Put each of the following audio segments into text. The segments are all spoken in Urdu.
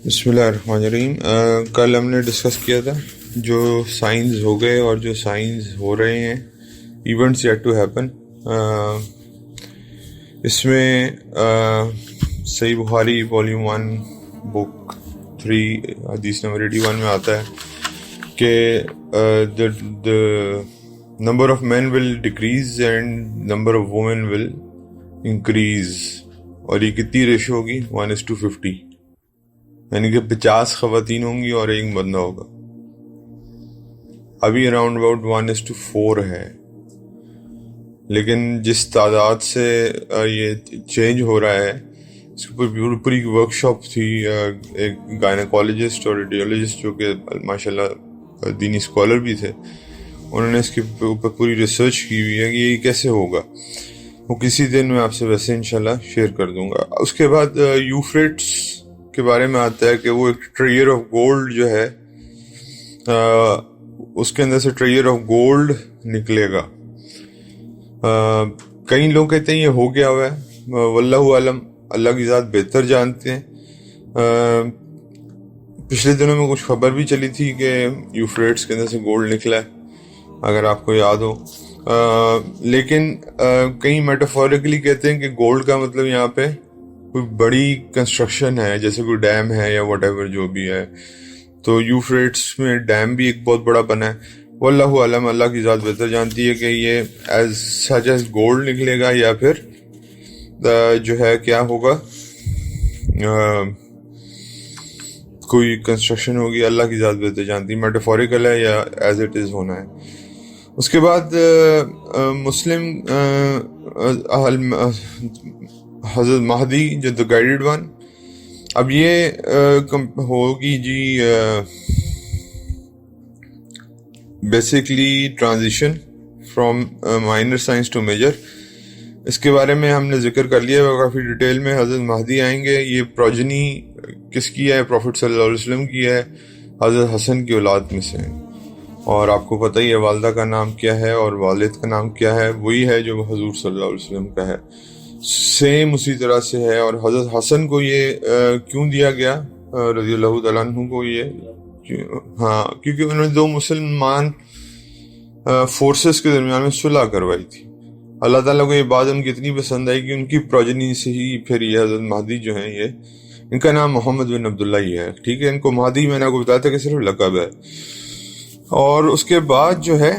بسم اللہ الرحمن الرحیم. کل ہم نے ڈسکس کیا تھا جو سائنز ہو گئے اور جو سائنز ہو رہے ہیں، ایونٹس یٹ ٹو ہیپن. اس میں صحیح بخاری والیوم 1 بک 3 حدیث نمبر 81 میں آتا ہے کہ the number of men will decrease and number of women will increase. اور یہ کتنی ریشو ہوگی؟ 1:50، یعنی کہ 50 خواتین ہوں گی اور ایک بندہ ہوگا. ابھی اراؤنڈ اباؤٹ 1:4 ہے، لیکن جس تعداد سے یہ چینج ہو رہا ہے، اس کے پوری ورک شاپ تھی. ایک گائنیکالوجسٹ اور ریڈیولوجسٹ جو کہ ماشاءاللہ دینی اسکالر بھی تھے، انہوں نے اس کے اوپر پوری ریسرچ کی ہوئی ہے کہ یہ کیسے ہوگا. وہ کسی دن میں آپ سے ویسے انشاءاللہ شیئر کر دوں گا. اس کے بعد یوفریٹس کے بارے میں آتا ہے کہ وہ ایک ٹریئر آف گولڈ جو ہے، اس کے اندر سے ٹریئر آف گولڈ نکلے گا. کئی لوگ کہتے ہیں یہ ہو گیا ہوا ہے، واللہ عالم، اللہ کی ذات بہتر جانتے ہیں. پچھلے دنوں میں کچھ خبر بھی چلی تھی کہ یوفریٹس کے اندر سے گولڈ نکلا ہے، اگر آپ کو یاد ہو. لیکن کئی میٹافوریکلی کہتے ہیں کہ گولڈ کا مطلب یہاں پہ کوئی بڑی کنسٹرکشن ہے، جیسے کوئی ڈیم ہے یا واٹ ایور جو بھی ہے. تو یوفریٹس میں ڈیم بھی ایک بہت بڑا بنا ہے. واللہ عالم، اللہ کی ذات بہتر جانتی ہے کہ یہ ایز سچ ایز گولڈ نکلے گا یا پھر جو ہے کیا ہوگا، کوئی کنسٹرکشن ہوگی. اللہ کی ذات بہتر جانتی ہے، میٹافوریکل ہے یا ایز اٹ از ہونا ہے. اس کے بعد مسلم حضرت مہدی جو دا گائیڈڈ ون، اب یہ ہوگی جی basically transition from minor science to major. اس کے بارے میں ہم نے ذکر کر لیا کافی ڈیٹیل میں. حضرت مہدی آئیں گے، یہ پروجنی کس کی ہے؟ پروفٹ صلی اللہ علیہ وسلم کی ہے، حضرت حسن کی اولاد میں سے. اور آپ کو پتہ ہی ہے والدہ کا نام کیا ہے اور والد کا نام کیا ہے، وہی ہے جو حضور صلی اللہ علیہ وسلم کا ہے، سیم اسی طرح سے ہے. اور حضرت حسن کو یہ کیوں دیا گیا رضی اللہ تعالیٰ عنہ کو؟ یہ کیونکہ انہوں نے دو مسلمان فورسز کے درمیان میں صلح کروائی تھی. اللہ تعالیٰ کو یہ بات ان کی اتنی پسند آئی کہ ان کی پروجنی سے ہی پھر یہ حضرت مہدی جو ہیں، یہ ان کا نام محمد بن عبداللہ ہی ہے. ٹھیک ہے، ان کو مہدی میں نے آپ کو بتایا تھا کہ صرف لقب ہے. اور اس کے بعد جو ہے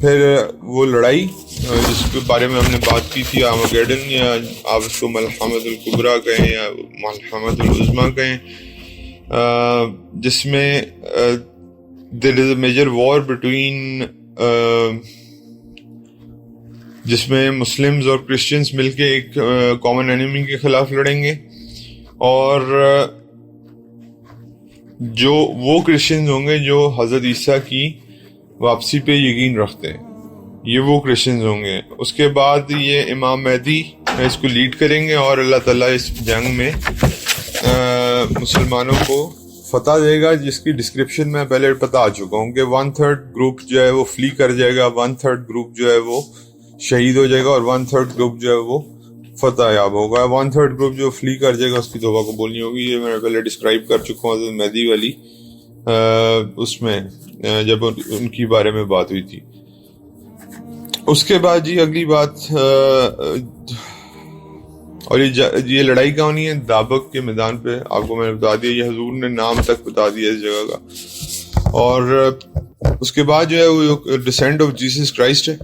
پھر وہ لڑائی جس کے بارے میں ہم نے بات کی تھی، آرمیگیڈن، یا آپ اس کو ملحمۃ الکبریٰ کہیں یا ملحمۃ العظمیٰ کہیں، جس میں دیر از اے میجر وار بٹوین، جس میں مسلمز اور کرسچنز مل کے ایک کامن اینیمی کے خلاف لڑیں گے. اور جو وہ کرسچنز ہوں گے جو حضرت عیسیٰ کی واپسی پہ یقین رکھتے ہیں، یہ وہ کرسچنز ہوں گے. اس کے بعد یہ امام مہدی اس کو لیڈ کریں گے اور اللہ تعالیٰ اس جنگ میں مسلمانوں کو فتح دے گا، جس کی ڈسکرپشن میں پہلے پتہ آ چکا ہوں کہ 1/3 گروپ جو ہے وہ فلی کر جائے گا، 1/3 گروپ جو ہے وہ شہید ہو جائے گا، اور 1/3 گروپ جو ہے وہ فتح یاب ہوگا. 1/3 گروپ جو فلی کر جائے گا اس کی توبہ قبول نہیں ہوگی. یہ میں پہلے ڈسکرائب کر چکا ہوں حضرت مہدی والی اس میں جب ان کی بارے میں بات ہوئی تھی. اس کے بعد جی اگلی بات، اور یہ لڑائی کہاں ہونی ہے؟ دابق کے میدان پہ. آپ کو میں نے بتا دیا، یہ حضور نے نام تک بتا دیا اس جگہ کا. اور اس کے بعد جو ہے وہ ڈسینڈ آف جیسس کرائسٹ ہے،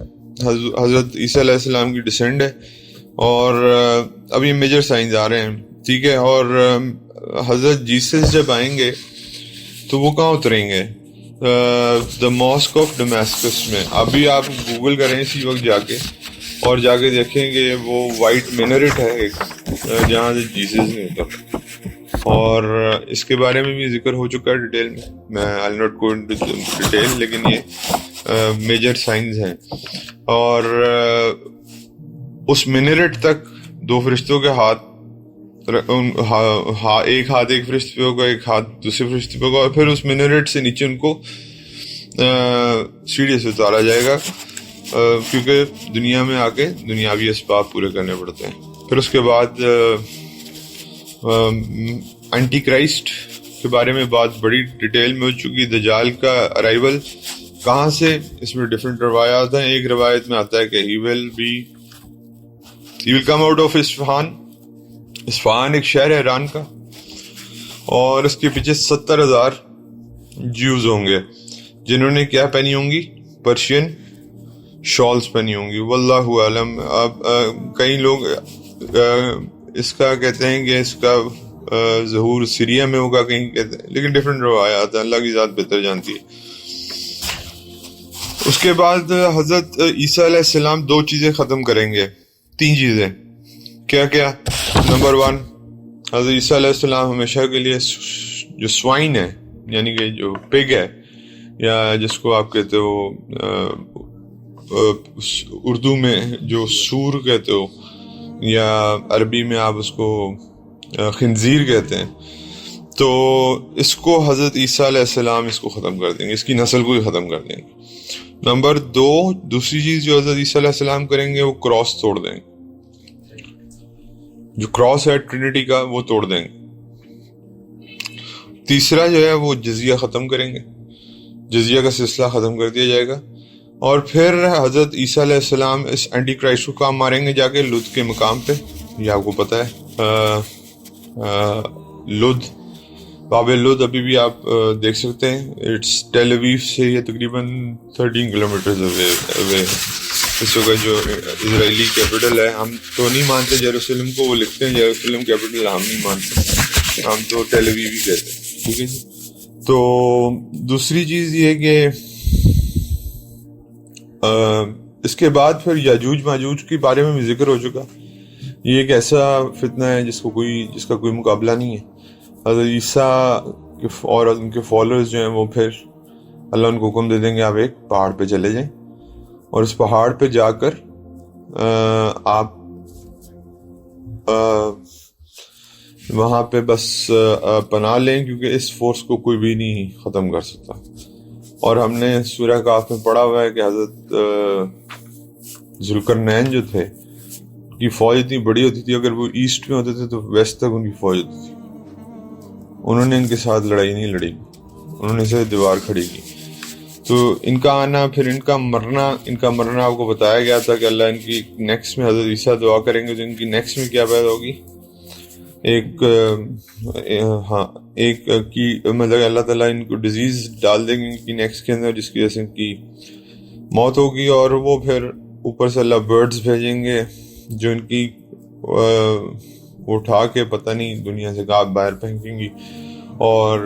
حضرت عیسیٰ علیہ السلام کی ڈسینڈ ہے. اور اب یہ میجر سائنز آ رہے ہیں، ٹھیک ہے. اور حضرت جیسس جب آئیں گے تو وہ کہاں اتریں گے؟ دا ماسک آف ڈمیسکس میں. ابھی آپ گوگل کریں اسی وقت جا کے، اور جا کے دیکھیں گے وہ وائٹ مینریٹ ہے ایک، جہاں سے جیسس نے اترا. اور اس کے بارے میں بھی ذکر ہو چکا ہے ڈیٹیل میں I not go into detail, لیکن یہ میجر سائنز ہیں. اور اس مینریٹ تک 2 فرشتوں کے ہاتھ، ایک ہاتھ ایک فرشتے پہ ہوگا، ایک ہاتھ دوسرے فرشتے پہ ہوگا، اور پھر اس مینریٹ سے نیچے ان کو سیڑھی سے اتارا جائے گا، کیونکہ دنیا میں آ کے دنیاوی اسباب پورے کرنے پڑتے ہیں. پھر اس کے بعد اینٹی کرائسٹ کے بارے میں بات بڑی ڈیٹیل میں ہو چکی. دجال کا ارائیول کہاں سے, اس میں ڈفرینٹ روایات ہیں. ایک روایت میں آتا ہے کہ he will come out of Isfahan. Isfahan ایک شہر ہے ایران کا, اور اس کے پیچھے 70,000 جیوز ہوں گے جنہوں نے کیا پہنی ہوں گی, پرشین شالز پہنی ہوں گی. واللہ عالم. اب کئی لوگ اس کا کہتے ہیں کہ اس کا ظہور سیریا میں ہوگا, کہیں کہتے ہیں, لیکن ڈفرینٹ روایات ہیں, اللہ کی ذات بہتر جانتی ہے. اس کے بعد حضرت عیسیٰ علیہ السلام 2 چیزیں ختم کریں گے, 3 چیزیں. کیا کیا؟ نمبر 1, حضرت عیسیٰ علیہ السلام ہمیشہ کے لیے جو سوائن ہے, یعنی کہ جو پگ ہے, یا جس کو آپ کہتے ہو اردو میں جو سور کہتے ہو, یا عربی میں آپ اس کو خنزیر کہتے ہیں, تو اس کو حضرت عیسیٰ علیہ السلام اس کو ختم کر دیں گے, اس کی نسل کو ہی ختم کر دیں گے. نمبر 2, دوسری چیز جو حضرت عیسیٰ علیہ السلام کریں گے وہ کراس توڑ دیں گے. جو کراس ہے ٹرینٹی کا وہ توڑ دیں گے. تیسرا جو ہے وہ جزیہ ختم کریں گے, جزیہ کا سلسلہ ختم کر دیا جائے گا. اور پھر حضرت عیسیٰ علیہ السلام اس اینٹی کرائسٹ کو کام ماریں گے جا کے لد کے مقام پہ. یہ آپ کو پتہ ہے, لد, باب لد ابھی بھی آپ دیکھ سکتے ہیں. اٹس ٹیل اویو سے یہ تقریباً 13 کلومیٹرز اوے. اس وقت جو اسرائیلی کیپٹل ہے, ہم تو نہیں مانتے جیروسلم کو, وہ لکھتے ہیں جیروسلم کیپٹل, ہم نہیں مانتے, ہم تو ٹیل اویو ہی کہتے ہیں. ٹھیک ہے جی. تو دوسری چیز یہ کہ اس کے بعد پھر یاجوج ماجوج کے بارے میں بھی ذکر ہو چکا. یہ ایک ایسا فتنہ ہے جس کا کوئی مقابلہ نہیں ہے. حضرت عیسیٰ اور ان کے فالوورز جو ہیں وہ پھر اللہ ان کو حکم دے دیں گے آپ ایک پہاڑ پہ چلے جائیں, اور اس پہاڑ پہ جا کر آپ وہاں پہ بس پناہ لیں, کیونکہ اس فورس کو کوئی بھی نہیں ختم کر سکتا. اور ہم نے سورہ کہف میں پڑھا ہوا ہے کہ حضرت ذوالقرنین جو تھے کی فوج اتنی بڑی ہوتی تھی, اگر وہ ایسٹ میں ہوتے تھے تو ویسٹ تک ان کی فوج ہوتی تھی. انہوں نے ان کے ساتھ لڑائی نہیں لڑی, انہوں نے صرف دیوار کھڑی کی. تو ان کا آنا, پھر ان کا مرنا آپ کو بتایا گیا تھا کہ اللہ ان کی نیکسٹ میں, حضرت عیسیٰ دعا کریں گے تو ان کی نیکسٹ میں کیا پیدا ہوگی, ایک کی مطلب اللہ تعالیٰ ان کو ڈیزیز ڈال دیں گے ان کی نیکسٹ کے اندر, جس کی وجہ سے ان کی موت ہوگی. اور وہ پھر اوپر سے اللہ برڈز بھیجیں گے جو ان کی اٹھا کے پتہ نہیں دنیا سے کہاں باہر پھینکیں گی, اور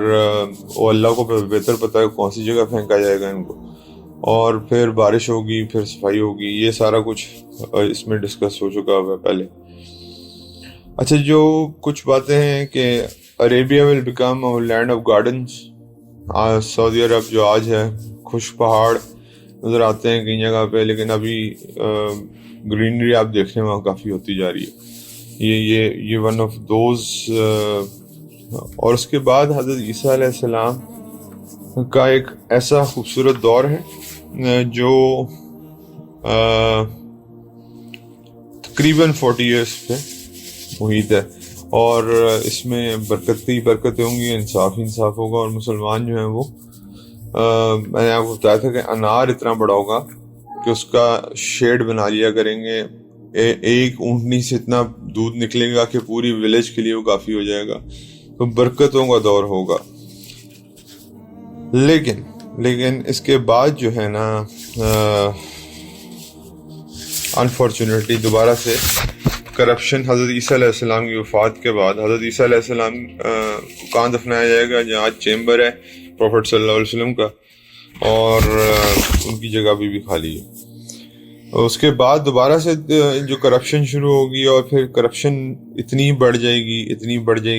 وہ اللہ کو بہتر پتہ ہے کون سی جگہ پھینکا جائے گا ان کو. اور پھر بارش ہوگی, پھر صفائی ہوگی. یہ سارا کچھ اس میں ڈسکس ہو چکا ہے پہلے. اچھا, جو کچھ باتیں ہیں کہ Arabia will become land of gardens. سعودی عرب جو آج ہے, خشک پہاڑ نظر آتے ہیں کئی جگہ پہ, لیکن ابھی گرینری آپ دیکھیں وہاں کافی ہوتی جا رہی ہے. یہ ون آف دوز. اور اس کے بعد حضرت عیسیٰ علیہ السلام کا ایک ایسا خوبصورت دور ہے جو تقریباً 40 ایئرس پہ محیط ہے, اور اس میں برکتیں ہوں گی, انصاف ہوگا. اور مسلمان جو ہیں وہ میں نے آپ کو بتایا تھا کہ انار اتنا بڑا ہوگا کہ اس کا شیڈ بنا لیا کریں گے. ایک اونٹنی سے اتنا دودھ نکلے گا کہ پوری ولیج کے لیے وہ کافی ہو جائے گا. تو برکتوں کا دور ہوگا. لیکن اس کے بعد جو ہے نا انفارچونیٹلی دوبارہ سے کرپشن. حضرت عیسیٰ علیہ السلام کی وفات کے بعد حضرت عیسیٰ علیہ السلام کو کہاں دفنایا جائے گا, جہاں چیمبر ہے پروفٹ صلی اللہ علیہ وسلم کا, اور ان کی جگہ بھی خالی ہے. اس کے بعد دوبارہ سے جو کرپشن شروع ہوگی, اور پھر کرپشن اتنی بڑھ جائے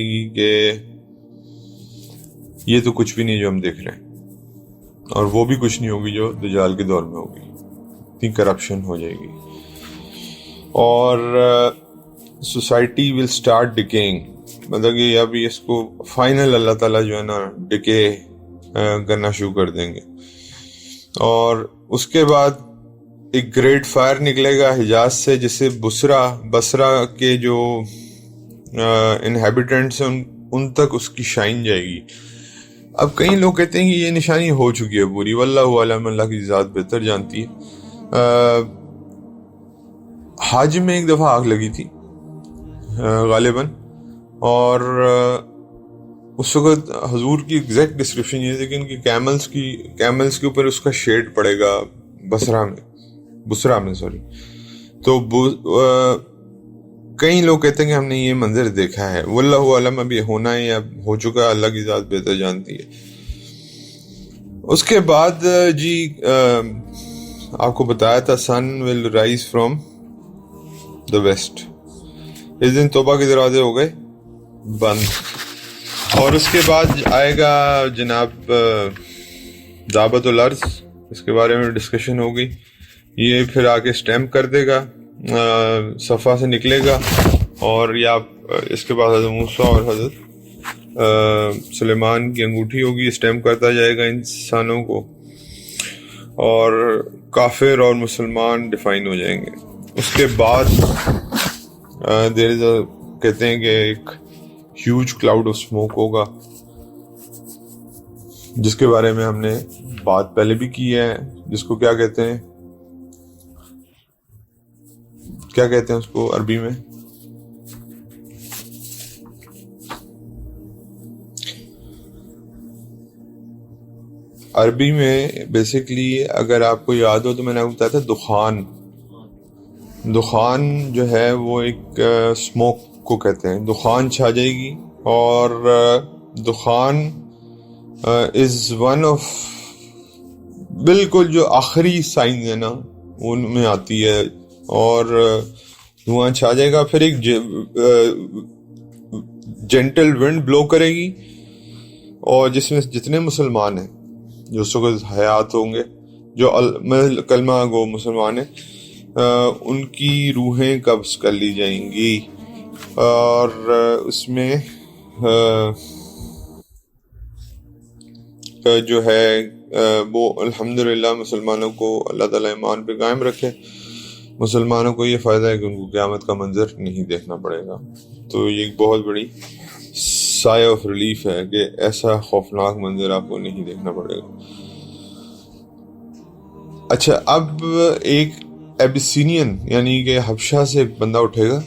گی کہ یہ تو کچھ بھی نہیں جو ہم دیکھ رہے ہیں, اور وہ بھی کچھ نہیں ہوگی جو دجال کے دور میں ہوگی. اتنی کرپشن ہو جائے گی, اور سوسائٹی ول اسٹارٹ ڈکیئنگ. مطلب کہ ابھی اس کو فائنل اللہ تعالیٰ جو ہے نا ڈکے کرنا شروع کر دیں گے. اور اس کے بعد ایک گریٹ فائر نکلے گا حجاز سے, جسے بصرہ کے جو انہیبیٹنٹس ہیں ان تک اس کی شائن جائے گی. اب کئی لوگ کہتے ہیں کہ یہ نشانی ہو چکی ہے پوری، واللہ عالم، اللہ کی ذات بہتر جانتی ہے. حج میں ایک دفعہ آگ لگی تھی غالباً، اور اس وقت حضور کی ایگزیکٹ ڈسکرپشن یہ تھی کہ ان کی کیملز کے اوپر اس کا شیڈ پڑے گا بسرا میں تو کئی لوگ کہتے ہیں کہ ہم نے یہ منظر دیکھا ہے. واللہ عالم، اب یہ ہونا ہے یا ہو چکا ہے، اللہ کی ذات بہتر جانتی ہے. اس کے بعد جی آپ کو بتایا تھا سن will rise from the waste. اس دن توبہ کے دروازے ہو گئے بند، اور اس کے بعد آئے گا جناب دعوت الارض. اس کے بارے میں ڈسکشن ہو گئی. یہ پھر آ کے سٹیمپ کر دے گا، صفحہ سے نکلے گا، اور یا اس کے بعد حضرت موسیٰ اور حضرت سلیمان کی انگوٹھی ہوگی، اسٹیمپ کرتا جائے گا انسانوں کو، اور کافر اور مسلمان ڈیفائن ہو جائیں گے. اس کے بعد کہتے ہیں کہ ایک ہیوج کلاؤڈ آف اسموک ہوگا، جس کے بارے میں ہم نے بات پہلے بھی کی ہے، جس کو کیا کہتے ہیں اس کو عربی میں؟ عربی میں بیسیکلی اگر آپ کو یاد ہو تو میں نے آپ کو بتایا تھا دخان جو ہے وہ ایک اسموک کو کہتے ہیں. دخان چھا جائے گی، اور دخان از ون آف بالکل جو آخری سائنز ہے نا ان میں آتی ہے، اور دھواں چھا جائے گا. پھر ایک جینٹل ونڈ بلو کرے گی، اور جس میں جتنے مسلمان ہیں جو اس وقت حیات ہوں گے، جو کلمہ گو مسلمان ہیں، ان کی روحیں قبض کر لی جائیں گی. اور اس میں جو ہے وہ الحمدللہ مسلمانوں کو اللہ تعالیٰ ایمان پہ قائم رکھے. مسلمانوں کو یہ فائدہ ہے کہ ان کو قیامت کا منظر نہیں دیکھنا پڑے گا. تو یہ ایک بہت بڑی سائے آف ریلیف ہے کہ ایسا خوفناک منظر آپ کو نہیں دیکھنا پڑے گا. اچھا، اب ایک ایبیسینین یعنی کہ حبشہ سے ایک بندہ اٹھے گا،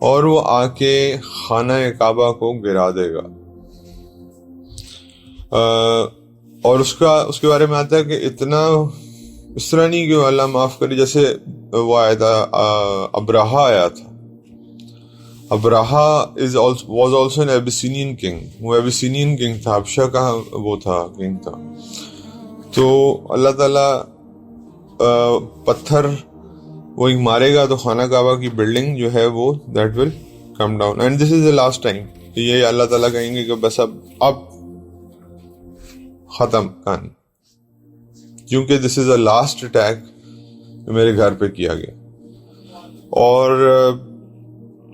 اور وہ آ کے خانہ کعبہ کو گرا دے گا. اور اس کے بارے میں آتا ہے کہ اتنا اس طرح نہیں کہ اللہ معاف کرے، جیسے وہ آیا تھا ابراہا آیا تھا. ابراہا واز آلسو این ایبیسینین کنگ. وہ ایبیسینین کنگ تھا، حبشہ کا وہ تھا کنگ تھا. تو اللہ تعالیٰ پتھر وہ ایک مارے گا تو خانہ کعبہ کی بلڈنگ جو ہے وہ that will come down, and this is the last time. یہ اللہ تعالیٰ کہیں گے کہ بس اب ختم کہانی، کیونکہ دس از دا لاسٹ اٹیک جو میرے گھر پہ کیا گیا، اور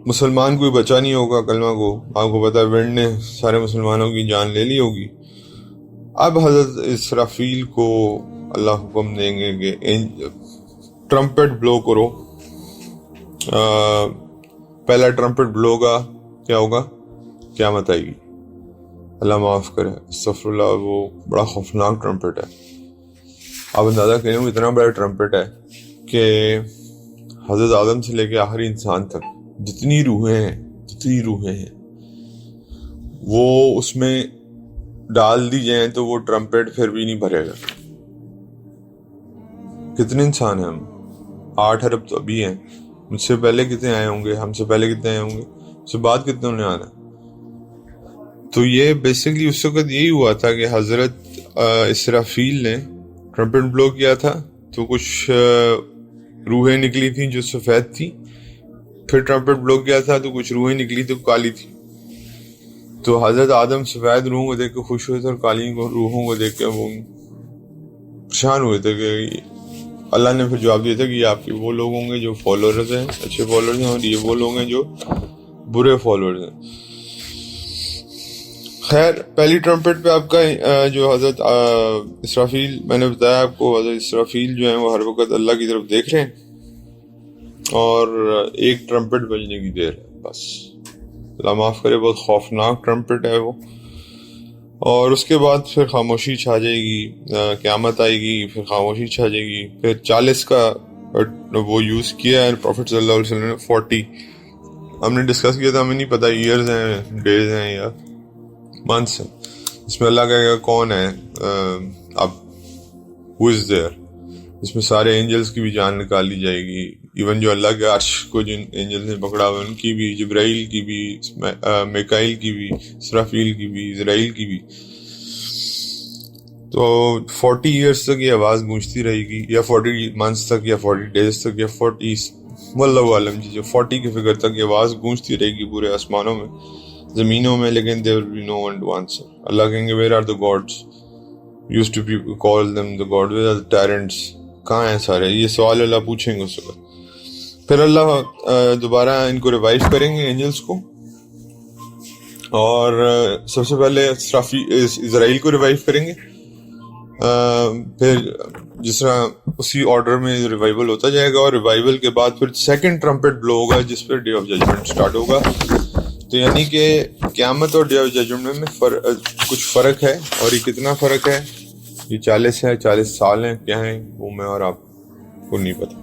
مسلمان کوئی بچا نہیں ہوگا کلمہ کو. آپ کو پتا ہے ونڈ نے سارے مسلمانوں کی جان لے لی ہوگی. اب حضرت اسرافیل کو اللہ حکم دیں گے کہ ٹرمپٹ بلو کرو. پہلا ٹرمپٹ بلو کا کیا ہوگا؟ قیامت آئے گی. اللہ معاف کرے، استغفر اللہ. وہ بڑا خوفناک ٹرمپٹ ہے. آپ اندازہ کریں وہ اتنا بڑا ٹرمپٹ ہے کہ حضرت آدم سے لے کے آخری انسان تک جتنی روحیں ہیں وہ اس میں ڈال دی جائیں تو وہ ٹرمپٹ پھر بھی نہیں بھرے گا. کتنے انسان ہیں ہم؟ 8 ارب تو ابھی ہیں. مجھ سے پہلے کتنے آئے ہوں گے؟ ہم سے پہلے کتنے آئے ہوں گے؟ اس سے بعد کتنے نے آنا؟ تو یہ بیسیکلی اس وقت یہی ہوا تھا کہ حضرت اسرافیل نے ٹرمپٹ بلو کیا تھا تو کچھ روحیں نکلی تھیں جو سفید تھی. پھر ٹرمپٹ بلو کیا تھا تو کچھ روحیں نکلی تو کالی تھی. تو حضرت آدم سفید روحوں کو دیکھ کے خوش ہوئے تھے، اور کالی روحوں کو دیکھ کے وہ پریشان ہوئے تھے. کہ اللہ نے پھر جواب دیا تھا کہ یہ آپ کے وہ لوگ ہوں گے جو فالوورز ہیں، اچھے فالوورز ہیں، اور یہ وہ لوگ ہیں جو برے فالوورز ہیں. خیر، پہلی ٹرمپٹ پہ آپ کا جو حضرت اسرافیل، میں نے بتایا آپ کو، حضرت اسرافیل جو ہیں وہ ہر وقت اللہ کی طرف دیکھ رہے ہیں، اور ایک ٹرمپٹ بجنے کی دیر ہے بس. اللہ معاف کرے بہت خوفناک ٹرمپٹ ہے وہ. اور اس کے بعد پھر خاموشی چھا جائے گی, قیامت آئے گی, پھر خاموشی چھا جائے گی. پھر 40 کا وہ یوز کیا ہے پروفٹ صلی اللہ علیہ وسلم نے. 40 ہم نے ڈسکس کیا تھا, ہمیں نہیں پتہ ایئرز ہیں, ڈیز ہیں یا منتھس ہیں. اس میں اللہ کہے گا کون ہے اب, ہو از دیئر. اس میں سارے اینجلز کی بھی جان نکال لی جائے گی, ایون جو اللہ کے عرش کو جن اینجلز نے پکڑا ہوا ان کی بھی, جبرائیل کی بھی, میکائیل کی بھی, اسرافیل کی بھی, اسرائیل کی بھی. تو 40 ایئرس تک یہ آواز گونجتی رہے گی, یا 40 منتھس تک, یا 40 ڈیز تک, یا 40 واللہ عالم جی, جو 40 کی فگر تک یہ آواز گونجتی رہے گی پورے آسمانوں میں, زمینوں میں. لیکن there will be no one to answer. اللہ کہیں گے where are the gods? Used to people call them the gods. Where are the tyrants? کہاں ہیں سارے؟ یہ سوال اللہ پوچھیں گے اس وقت. پھر اللہ دوبارہ ان کو ریوائیو کریں گے اینجلز کو, اور سب سے پہلے اسرائیل کو ریوائیو کریں گے. پھر جس طرح اسی آرڈر میں ریوائیول ہوتا جائے گا, اور ریوائیول کے بعد پھر سیکنڈ ٹرمپٹ بلو ہوگا جس پہ ڈے آف ججمنٹ سٹارٹ ہوگا. تو یعنی کہ قیامت اور ڈے آف ججمنٹ میں کچھ فرق ہے, اور یہ کتنا فرق ہے, یہ 40 ہے, 40 سال ہیں, کیا ہیں وہ میں اور آپ کو نہیں پتہ,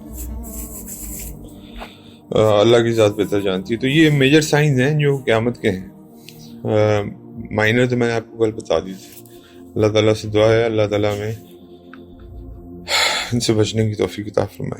اللہ کی ذات بہتر جانتی ہے. تو یہ میجر سائنز ہیں جو قیامت کے ہیں. مائنر تو میں نے آپ کو کل بتا دی تھی. اللہ تعالیٰ سے دعا ہے اللہ تعالیٰ میں ان سے بچنے کی توفیق عطا فرمائے.